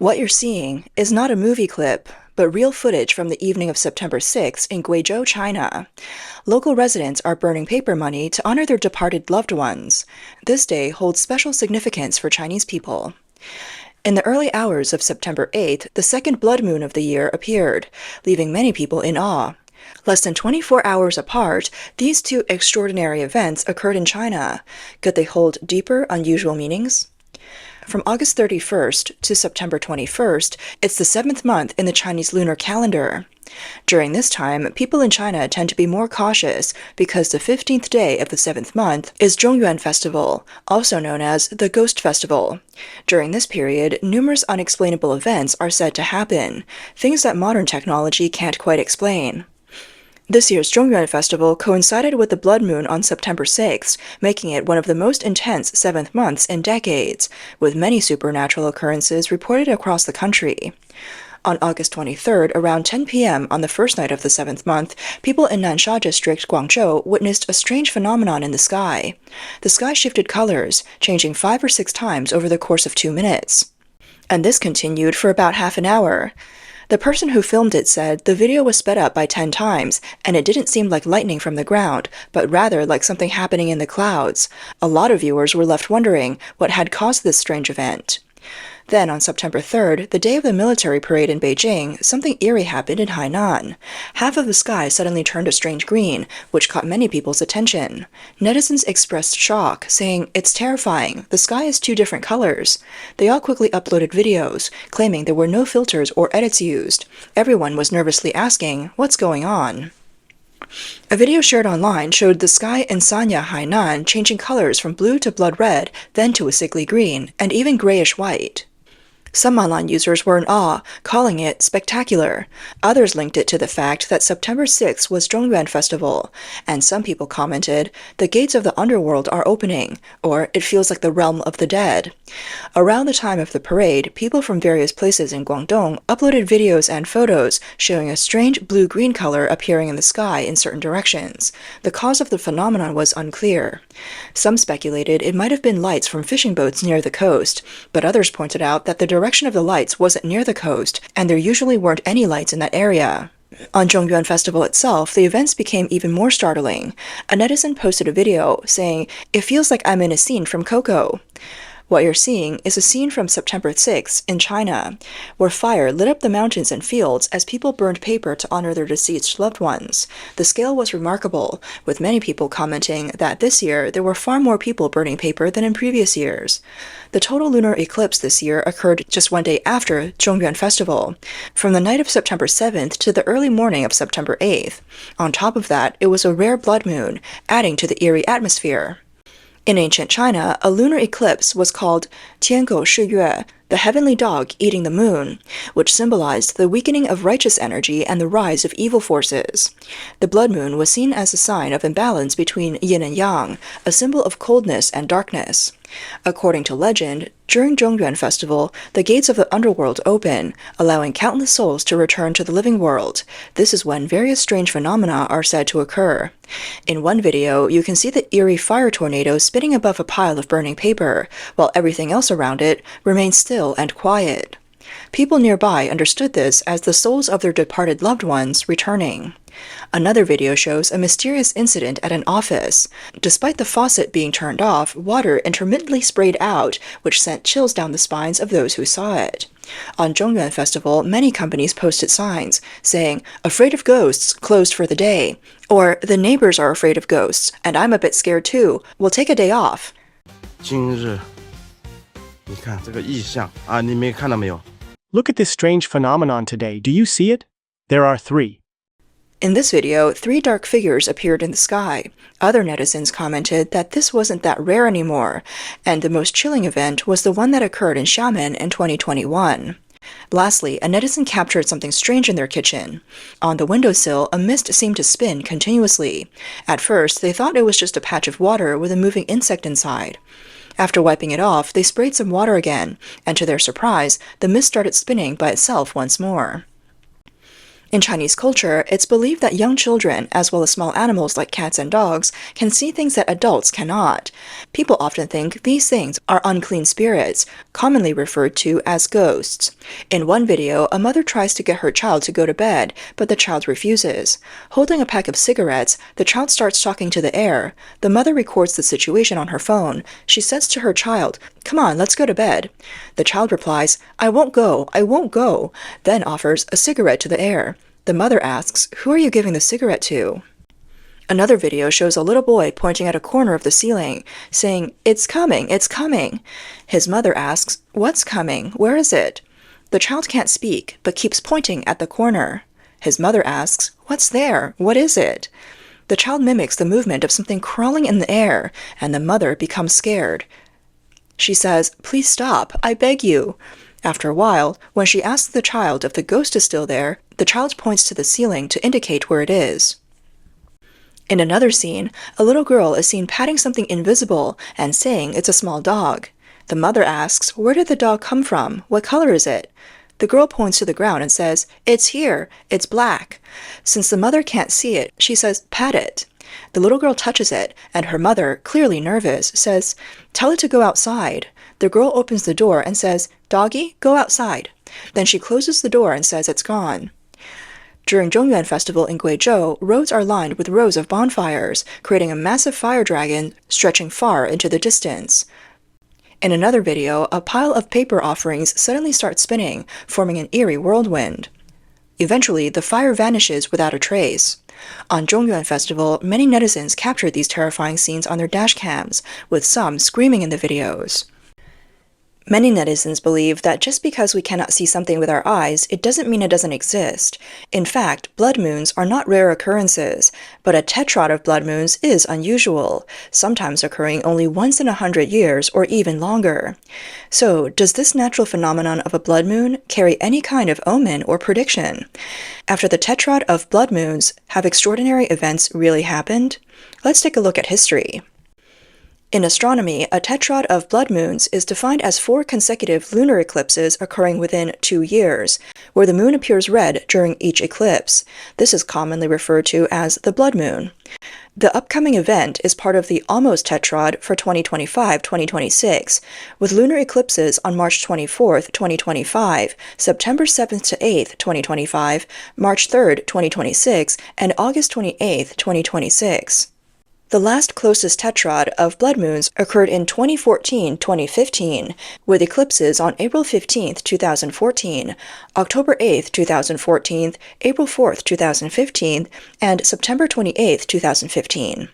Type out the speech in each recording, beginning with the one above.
What you're seeing is not a movie clip, but real footage from the evening of September 6 in Guizhou, China. Local residents are burning paper money to honor their departed loved ones. This day holds special significance for Chinese people. In the early hours of September 8th, the second blood moon of the year appeared, leaving many people in awe. Less than 24 hours apart, these two extraordinary events occurred in China. Could they hold deeper, unusual meanings? From August 31st to September 21st, it's the 7th month in the Chinese lunar calendar. During this time, people in China tend to be more cautious because the 15th day of the 7th month is Zhongyuan Festival, also known as the Ghost Festival. During this period, numerous unexplainable events are said to happen, things that modern technology can't quite explain. This year's Zhongyuan Festival coincided with the blood moon on September 6th, making it one of the most intense 7th months in decades, with many supernatural occurrences reported across the country. On August 23rd, around 10 p.m. on the first night of the 7th month, people in Nansha District, Guangzhou, witnessed a strange phenomenon in the sky. The sky shifted colors, changing 5 or 6 times over the course of 2 minutes. And this continued for about half an hour. The person who filmed it said the video was sped up by 10 times, and it didn't seem like lightning from the ground, but rather like something happening in the clouds. A lot of viewers were left wondering what had caused this strange event. Then, on September 3rd, the day of the military parade in Beijing, something eerie happened in Hainan. Half of the sky suddenly turned a strange green, which caught many people's attention. Netizens expressed shock, saying, "It's terrifying, the sky is 2 different colors." They all quickly uploaded videos, claiming there were no filters or edits used. Everyone was nervously asking, "What's going on?" A video shared online showed the sky in Sanya, Hainan, changing colors from blue to blood red, then to a sickly green, and even grayish-white. Some online users were in awe, calling it spectacular. Others linked it to the fact that September 6th was Zhongyuan Festival, and some people commented, "The gates of the underworld are opening," or "It feels like the realm of the dead." Around the time of the parade, people from various places in Guangdong uploaded videos and photos showing a strange blue-green color appearing in the sky in certain directions. The cause of the phenomenon was unclear. Some speculated it might have been lights from fishing boats near the coast, but others pointed out that the direction of the lights wasn't near the coast, and there usually weren't any lights in that area. On Zhongyuan Festival itself, the events became even more startling. A netizen posted a video saying, "It feels like I'm in a scene from Coco." What you're seeing is a scene from September 6th in China, where fire lit up the mountains and fields as people burned paper to honor their deceased loved ones. The scale was remarkable, with many people commenting that this year there were far more people burning paper than in previous years. The total lunar eclipse this year occurred just 1 day after Zhongyuan Festival, from the night of September 7th to the early morning of September 8th. On top of that, it was a rare blood moon, adding to the eerie atmosphere. In ancient China, a lunar eclipse was called Tiangou Shiyue, the heavenly dog eating the moon, which symbolized the weakening of righteous energy and the rise of evil forces. The blood moon was seen as a sign of imbalance between yin and yang, a symbol of coldness and darkness. According to legend, during Zhongyuan Festival, the gates of the underworld open, allowing countless souls to return to the living world. This is when various strange phenomena are said to occur. In one video, you can see the eerie fire tornado spinning above a pile of burning paper, while everything else around it remains still and quiet. People nearby understood this as the souls of their departed loved ones returning. Another video shows a mysterious incident at an office. Despite the faucet being turned off, water intermittently sprayed out, which sent chills down the spines of those who saw it. On Zhongyuan Festival, many companies posted signs saying, "Afraid of ghosts, closed for the day," or "The neighbors are afraid of ghosts, and I'm a bit scared too. We'll take a day off." 今日你看这个异象啊，你没看到没有？ Look at this strange phenomenon today. Do you see it? There are 3. In this video, 3 dark figures appeared in the sky. Other netizens commented that this wasn't that rare anymore, and the most chilling event was the one that occurred in Xiamen in 2021. Lastly, a netizen captured something strange in their kitchen. On the windowsill, a mist seemed to spin continuously. At first, they thought it was just a patch of water with a moving insect inside. After wiping it off, they sprayed some water again, and to their surprise, the mist started spinning by itself once more. In Chinese culture, it's believed that young children, as well as small animals like cats and dogs, can see things that adults cannot. People often think these things are unclean spirits, commonly referred to as ghosts. In one video, a mother tries to get her child to go to bed, but the child refuses. Holding a pack of cigarettes, the child starts talking to the air. The mother records the situation on her phone. She says to her child, "Come on, let's go to bed." The child replies, "I won't go, I won't go," then offers a cigarette to the air. The mother asks, "Who are you giving the cigarette to?" Another video shows a little boy pointing at a corner of the ceiling, saying, "It's coming, it's coming." His mother asks, "What's coming? Where is it?" The child can't speak, but keeps pointing at the corner. His mother asks, "What's there? What is it?" The child mimics the movement of something crawling in the air, and the mother becomes scared. She says, "Please stop, I beg you." After a while, when she asks the child if the ghost is still there, the child points to the ceiling to indicate where it is. In another scene, a little girl is seen patting something invisible and saying it's a small dog. The mother asks, "Where did the dog come from? What color is it?" The girl points to the ground and says, "It's here, it's black." Since the mother can't see it, she says, "Pat it." The little girl touches it, and her mother, clearly nervous, says, "Tell it to go outside." The girl opens the door and says, "Doggy, go outside." Then she closes the door and says it's gone. During Zhongyuan Festival in Guizhou, roads are lined with rows of bonfires, creating a massive fire dragon stretching far into the distance. In another video, a pile of paper offerings suddenly starts spinning, forming an eerie whirlwind. Eventually, the fire vanishes without a trace. On Zhongyuan Festival, many netizens captured these terrifying scenes on their dash cams, with some screaming in the videos. Many netizens believe that just because we cannot see something with our eyes, it doesn't mean it doesn't exist. In fact, blood moons are not rare occurrences, but a tetrad of blood moons is unusual, sometimes occurring only once in 100 years or even longer. So, does this natural phenomenon of a blood moon carry any kind of omen or prediction? After the tetrad of blood moons, have extraordinary events really happened? Let's take a look at history. In astronomy, a tetrad of blood moons is defined as 4 consecutive lunar eclipses occurring within 2 years, where the moon appears red during each eclipse. This is commonly referred to as the blood moon. The upcoming event is part of the almost tetrad for 2025-2026, with lunar eclipses on March 24th, 2025, September 7th to 8th, 2025, March 3rd, 2026, and August 28th, 2026. The last closest tetrad of blood moons occurred in 2014-2015, with eclipses on April 15, 2014, October 8, 2014, April 4, 2015, and September 28, 2015.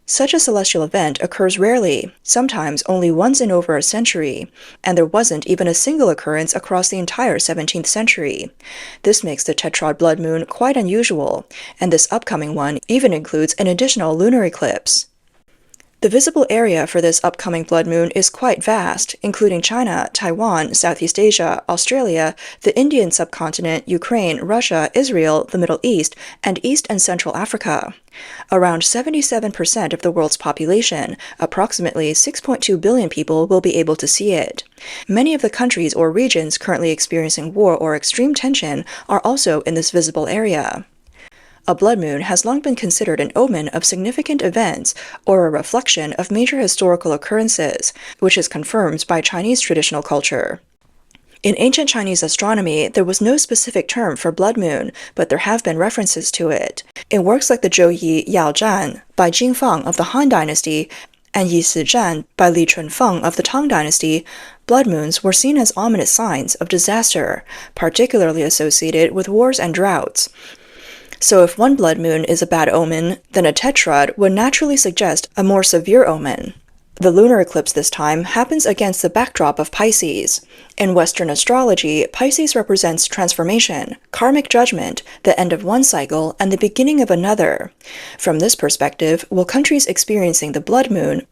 Such a celestial event occurs rarely, sometimes only once in over a century, and there wasn't even a single occurrence across the entire 17th century. This makes the tetrad blood moon quite unusual, and this upcoming one even includes an additional lunar eclipse. The visible area for this upcoming blood moon is quite vast, including China, Taiwan, Southeast Asia, Australia, the Indian subcontinent, Ukraine, Russia, Israel, the Middle East, and East and Central Africa. Around 77% of the world's population, approximately 6.2 billion people, will be able to see it. Many of the countries or regions currently experiencing war or extreme tension are also in this visible area. A blood moon has long been considered an omen of significant events or a reflection of major historical occurrences, which is confirmed by Chinese traditional culture. In ancient Chinese astronomy, there was no specific term for blood moon, but there have been references to it. In works like the Zhouyi Yao Zhan by Jing Feng of the Han Dynasty and Yi Si Zhan by Li Chunfeng of the Tang Dynasty, blood moons were seen as ominous signs of disaster, particularly associated with wars and droughts. So if one blood moon is a bad omen, then a tetrad would naturally suggest a more severe omen. The lunar eclipse this time happens against the backdrop of Pisces. In Western astrology, Pisces represents transformation, karmic judgment, the end of one cycle, and the beginning of another. From this perspective, will countries experiencing the blood moon,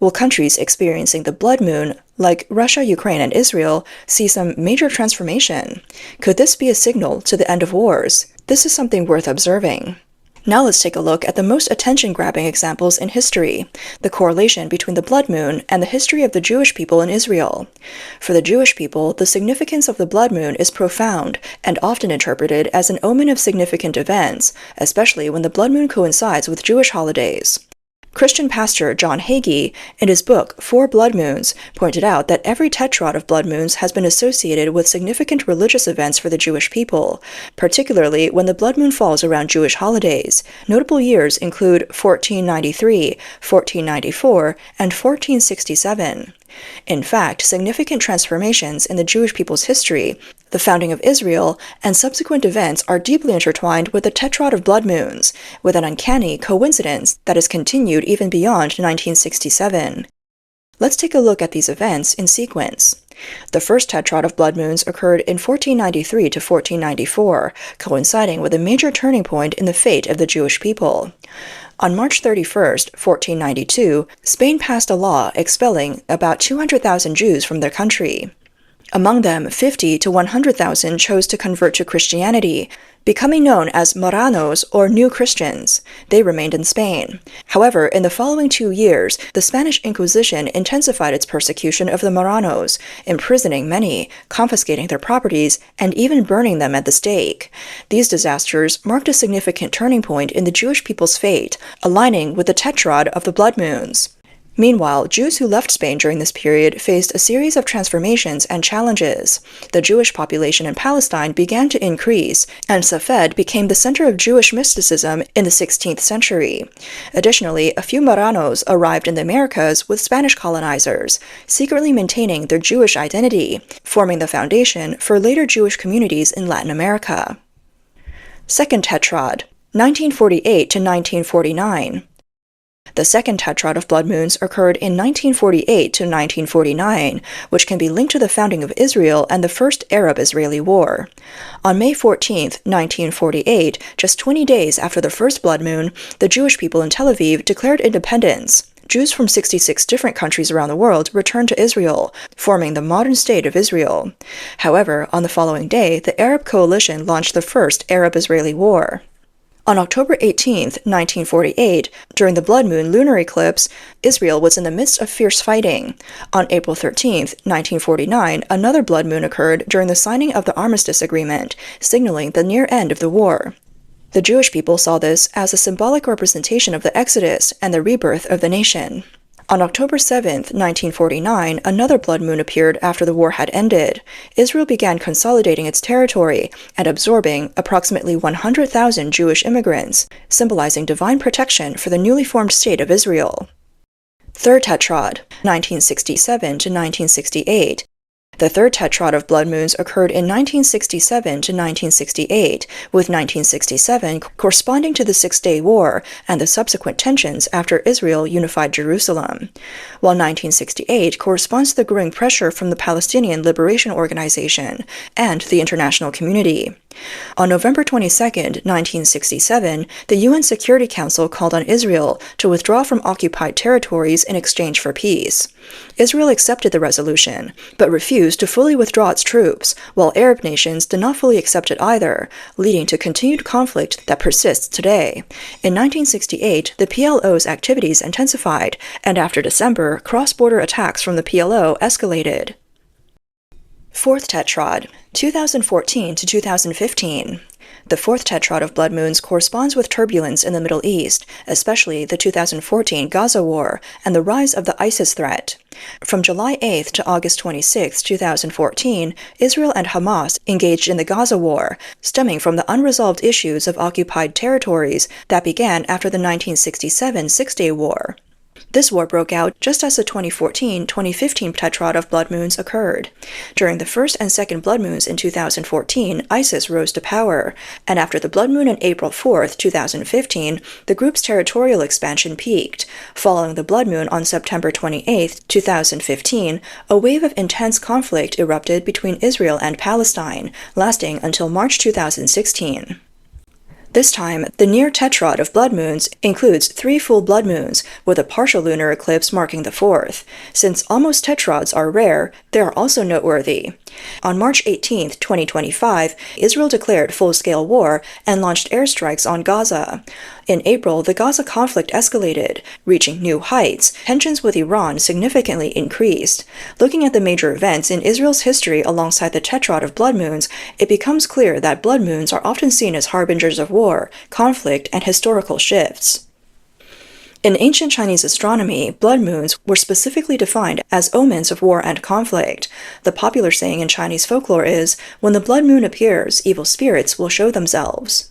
like Russia, Ukraine, and Israel, see some major transformation? Could this be a signal to the end of wars? This is something worth observing. Now let's take a look at the most attention-grabbing examples in history, the correlation between the blood moon and the history of the Jewish people in Israel. For the Jewish people, the significance of the blood moon is profound and often interpreted as an omen of significant events, especially when the blood moon coincides with Jewish holidays. Christian pastor John Hagee, in his book Four Blood Moons, pointed out that every tetrad of blood moons has been associated with significant religious events for the Jewish people, particularly when the blood moon falls around Jewish holidays. Notable years include 1493, 1494, and 1467. In fact, significant transformations in the Jewish people's history, the founding of Israel, and subsequent events are deeply intertwined with the tetrad of blood moons, with an uncanny coincidence that has continued even beyond 1967. Let's take a look at these events in sequence. The first tetrad of blood moons occurred in 1493 to 1494, coinciding with a major turning point in the fate of the Jewish people. On March 31, 1492, Spain passed a law expelling about 200,000 Jews from their country. Among them, 50 to 100,000 chose to convert to Christianity, becoming known as Marranos or New Christians. They remained in Spain. However, in the following 2 years, the Spanish Inquisition intensified its persecution of the Marranos, imprisoning many, confiscating their properties, and even burning them at the stake. These disasters marked a significant turning point in the Jewish people's fate, aligning with the tetrad of the blood moons. Meanwhile, Jews who left Spain during this period faced a series of transformations and challenges. The Jewish population in Palestine began to increase, and Safed became the center of Jewish mysticism in the 16th century. Additionally, a few Marranos arrived in the Americas with Spanish colonizers, secretly maintaining their Jewish identity, forming the foundation for later Jewish communities in Latin America. Second Tetrad, 1948 to 1949. The second tetrad of blood moons occurred in 1948 to 1949, which can be linked to the founding of Israel and the First Arab-Israeli War. On May 14, 1948, just 20 days after the first blood moon, the Jewish people in Tel Aviv declared independence. Jews from 66 different countries around the world returned to Israel, forming the modern state of Israel. However, on the following day, the Arab coalition launched the First Arab-Israeli War. On October 18, 1948, during the blood moon lunar eclipse, Israel was in the midst of fierce fighting. On April 13, 1949, another blood moon occurred during the signing of the Armistice Agreement, signaling the near end of the war. The Jewish people saw this as a symbolic representation of the Exodus and the rebirth of the nation. On October 7, 1949, another blood moon appeared after the war had ended. Israel began consolidating its territory and absorbing approximately 100,000 Jewish immigrants, symbolizing divine protection for the newly formed state of Israel. Third Tetrad, 1967 to 1968. The third tetrad of blood moons occurred in 1967 to 1968, with 1967 corresponding to the Six-Day War and the subsequent tensions after Israel unified Jerusalem, while 1968 corresponds to the growing pressure from the Palestinian Liberation Organization and the international community. On November 22, 1967, the UN Security Council called on Israel to withdraw from occupied territories in exchange for peace. Israel accepted the resolution, but refused to fully withdraw its troops, while Arab nations did not fully accept it either, leading to continued conflict that persists today. In 1968, the PLO's activities intensified, and after December, cross-border attacks from the PLO escalated. Fourth Tetrad, 2014 to 2015. The fourth tetrad of blood moons corresponds with turbulence in the Middle East, especially the 2014 Gaza War and the rise of the ISIS threat. From July 8 to August 26, 2014, Israel and Hamas engaged in the Gaza War, stemming from the unresolved issues of occupied territories that began after the 1967 Six-Day War. This war broke out just as the 2014-2015 tetrad of blood moons occurred. During the first and second blood moons in 2014, ISIS rose to power, and after the blood moon on April 4, 2015, the group's territorial expansion peaked. Following the blood moon on September 28, 2015, a wave of intense conflict erupted between Israel and Palestine, lasting until March 2016. This time, the near tetrad of blood moons includes 3 full blood moons, with a partial lunar eclipse marking the 4th. Since almost tetrads are rare, they are also noteworthy. On March 18, 2025, Israel declared full-scale war and launched airstrikes on Gaza. In April, the Gaza conflict escalated, reaching new heights. Tensions with Iran significantly increased. Looking at the major events in Israel's history alongside the tetrad of blood moons, it becomes clear that blood moons are often seen as harbingers of war, conflict, and historical shifts. In ancient Chinese astronomy, blood moons were specifically defined as omens of war and conflict. The popular saying in Chinese folklore is, "When the blood moon appears, evil spirits will show themselves."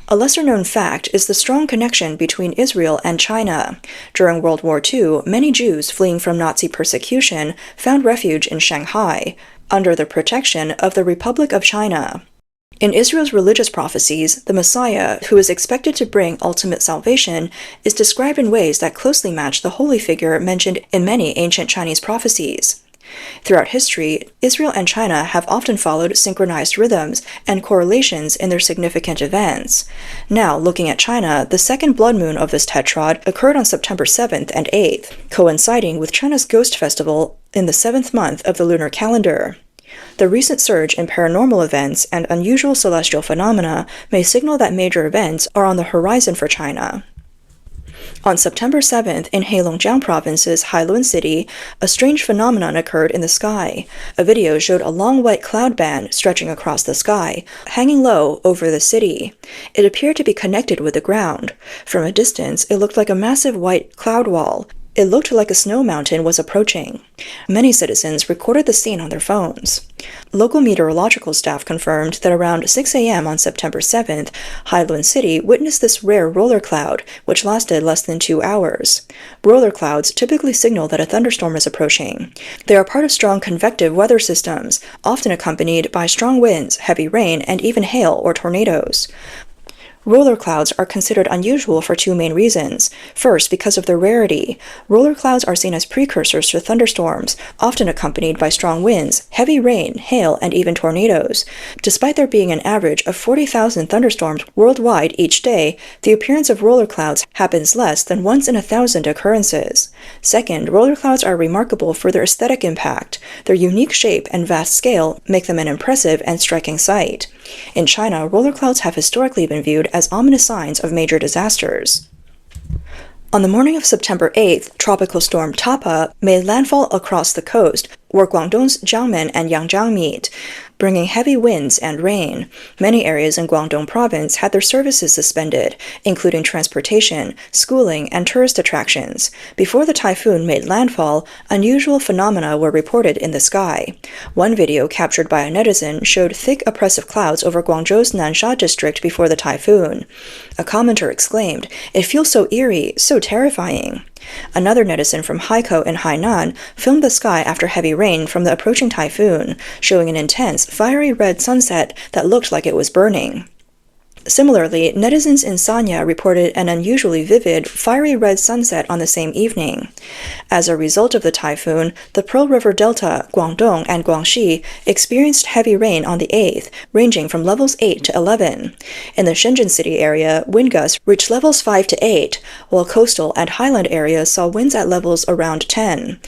A lesser-known fact is the strong connection between Israel and China. During World War II, many Jews fleeing from Nazi persecution found refuge in Shanghai, under the protection of the Republic of China. In Israel's religious prophecies, the Messiah, who is expected to bring ultimate salvation, is described in ways that closely match the holy figure mentioned in many ancient Chinese prophecies. Throughout history, Israel and China have often followed synchronized rhythms and correlations in their significant events. Now, looking at China, the second blood moon of this tetrad occurred on September 7th and 8th, coinciding with China's Ghost Festival in the 7th month of the lunar calendar. The recent surge in paranormal events and unusual celestial phenomena may signal that major events are on the horizon for China. On September 7th, in Heilongjiang Province's Hailuan City, a strange phenomenon occurred in the sky. A video showed a long white cloud band stretching across the sky, hanging low over the city. It appeared to be connected with the ground. From a distance, it looked like a massive white cloud wall. It looked like a snow mountain was approaching. Many citizens recorded the scene on their phones. Local meteorological staff confirmed that around 6 a.m. on September 7th, Hailuan City witnessed this rare roller cloud, which lasted less than 2 hours. Roller clouds typically signal that a thunderstorm is approaching. They are part of strong convective weather systems, often accompanied by strong winds, heavy rain, and even hail or tornadoes. Roller clouds are considered unusual for 2 main reasons. First, because of their rarity. Roller clouds are seen as precursors to thunderstorms, often accompanied by strong winds, heavy rain, hail, and even tornadoes. Despite there being an average of 40,000 thunderstorms worldwide each day, the appearance of roller clouds happens less than once in 1,000 occurrences. Second, roller clouds are remarkable for their aesthetic impact. Their unique shape and vast scale make them an impressive and striking sight. In China, roller clouds have historically been viewed as ominous signs of major disasters. On the morning of September 8th, tropical storm Tapa made landfall across the coast, where Guangdong's Jiangmen and Yangjiang meet, bringing heavy winds and rain. Many areas in Guangdong province had their services suspended, including transportation, schooling, and tourist attractions. Before the typhoon made landfall, unusual phenomena were reported in the sky. One video captured by a netizen showed thick oppressive clouds over Guangzhou's Nansha district before the typhoon. A commenter exclaimed, "It feels so eerie, so terrifying." Another netizen from Haikou in Hainan filmed the sky after heavy rain from the approaching typhoon, showing an intense, fiery red sunset that looked like it was burning. Similarly, netizens in Sanya reported an unusually vivid, fiery red sunset on the same evening. As a result of the typhoon, the Pearl River Delta, Guangdong, and Guangxi experienced heavy rain on the 8th, ranging from levels 8 to 11. In the Shenzhen city area, wind gusts reached levels 5 to 8, while coastal and highland areas saw winds at levels around 10.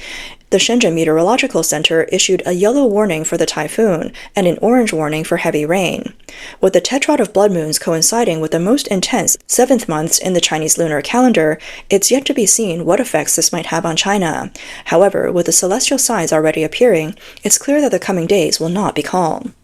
The Shenzhen Meteorological Center issued a yellow warning for the typhoon and an orange warning for heavy rain. With the tetrad of blood moons coinciding with the most intense 7th months in the Chinese lunar calendar, it's yet to be seen what effects this might have on China. However, with the celestial signs already appearing, it's clear that the coming days will not be calm.